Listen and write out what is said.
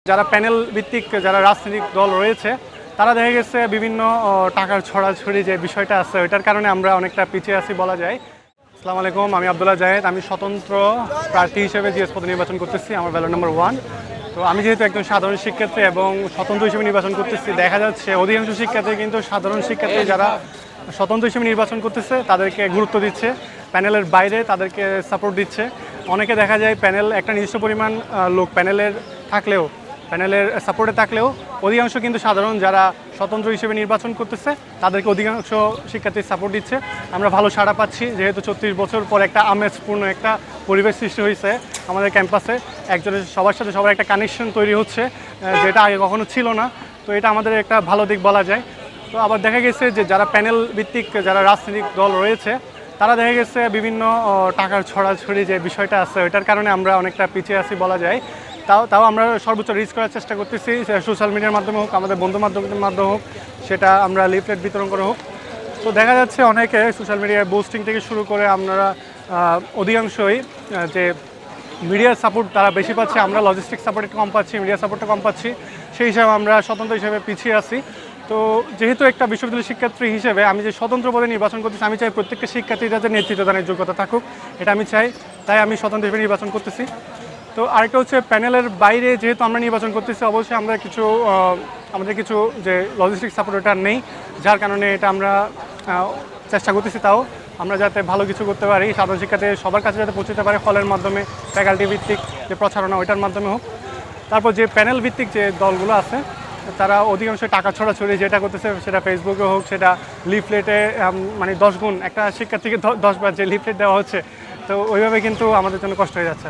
যারা প্যানেল ভিত্তিক যারা রাজনৈতিক দল রয়েছে তারা দেখা গেছে বিভিন্ন টাকার ছড়াছড়ি যে বিষয়টা আছে ওইটার কারণে আমরা অনেকটা পিছিয়ে আছি বলা যায়। আসসালামু আলাইকুম, আমি আব্দুল্লাহ জাহেদ। আমি স্বতন্ত্র প্রার্থী হিসেবে জিএস পদে নির্বাচন করতেছি, আমার ব্যালট নম্বর 1। তো আমি যেহেতু একজন সাধারণ শিক্ষার্থী এবং স্বতন্ত্র হিসেবে নির্বাচন করতেছি, দেখা যাচ্ছে অধিকাংশ শিক্ষার্থী কিন্তু সাধারণ শিক্ষার্থী যারা স্বতন্ত্র হিসেবে নির্বাচন করতেছে তাদেরকে গুরুত্ব দিচ্ছে, প্যানেলের বাইরে তাদেরকে সাপোর্ট দিচ্ছে। অনেকে দেখা যায় প্যানেল একটা নির্দিষ্ট পরিমাণ লোক প্যানেলের থাকলেও প্যানেলের সাপোর্টে থাকলেও অধিকাংশ কিন্তু সাধারণ যারা স্বতন্ত্র হিসেবে নির্বাচন করতেছে তাদেরকে অধিকাংশ শিক্ষার্থী সাপোর্ট দিচ্ছে। আমরা ভালো সাড়া পাচ্ছি, যেহেতু 36 বছর পর একটা আমেজপূর্ণ একটা পরিবেশ সৃষ্টি হয়েছে আমাদের ক্যাম্পাসে। একজনের সবার সাথে সবার একটা কানেকশন তৈরি হচ্ছে, যেটা আগে কখনো ছিল না। তো এটা আমাদের একটা ভালো দিক বলা যায়। তো আবার দেখা গেছে যে যারা প্যানেল ভিত্তিক যারা রাজনৈতিক দল রয়েছে তারা দেখা গেছে বিভিন্ন টাকার ছড়াছড়ি যে বিষয়টা আছে ওইটার কারণে আমরা অনেকটা পিছিয়ে আছি বলা যায়। তাও আমরা সর্বোচ্চ রিচ করার চেষ্টা করতেছি, সোশ্যাল মিডিয়ার মাধ্যমে হোক, আমাদের বন্ধু মাধ্যমের মাধ্যমে হোক, সেটা আমরা লিফলেট বিতরণ করা হোক। তো দেখা যাচ্ছে অনেকে সোশ্যাল মিডিয়ায় বুস্টিং থেকে শুরু করে আমরা অধিকাংশই যে মিডিয়ার সাপোর্ট তারা বেশি পাচ্ছে, আমরা লজিস্টিক সাপোর্ট কম পাচ্ছি, মিডিয়া সাপোর্টটা কম পাচ্ছি। সেই হিসাবে আমরা স্বতন্ত্র হিসেবে পিছিয়ে আছি। তো যেহেতু একটা বিশ্ববিদ্যালয় শিক্ষার্থী হিসেবে আমি যে স্বতন্ত্র পদে নির্বাচন করতেছি, আমি চাই প্রত্যেকটা শিক্ষার্থীর যাতে নেতৃত্বদানের যোগ্যতা থাকুক, এটা আমি চাই। তাই আমি স্বতন্ত্র হিসেবে নির্বাচন করতেছি। তো আরেকটা হচ্ছে প্যানেলের বাইরে যেহেতু আমরা নির্বাচন করতেছি, অবশ্যই আমরা আমাদের কিছু যে লজিস্টিক সাপোর্ট ওটা নেই, যার কারণে এটা আমরা চেষ্টা করতেছি তাও আমরা যাতে ভালো কিছু করতে পারি, সাধারণ শিক্ষার্থী সবার কাছে যাতে পৌঁছতে পারে, হলের মাধ্যমে, ফ্যাকাল্টি ভিত্তিক যে প্রচারণা ওইটার মাধ্যমে হোক। তারপর যে প্যানেল ভিত্তিক যে দলগুলো আছে তারা অধিকাংশ টাকা ছড়াছড়ি যেটা করতেছে, সেটা ফেসবুকে হোক, সেটা লিফলেটে, মানে 10 গুণ একটা শিক্ষার্থীকে 10 বার যে লিফলেট দেওয়া হচ্ছে, তো ওইভাবে কিন্তু আমাদের জন্য কষ্ট হয়ে যাচ্ছে।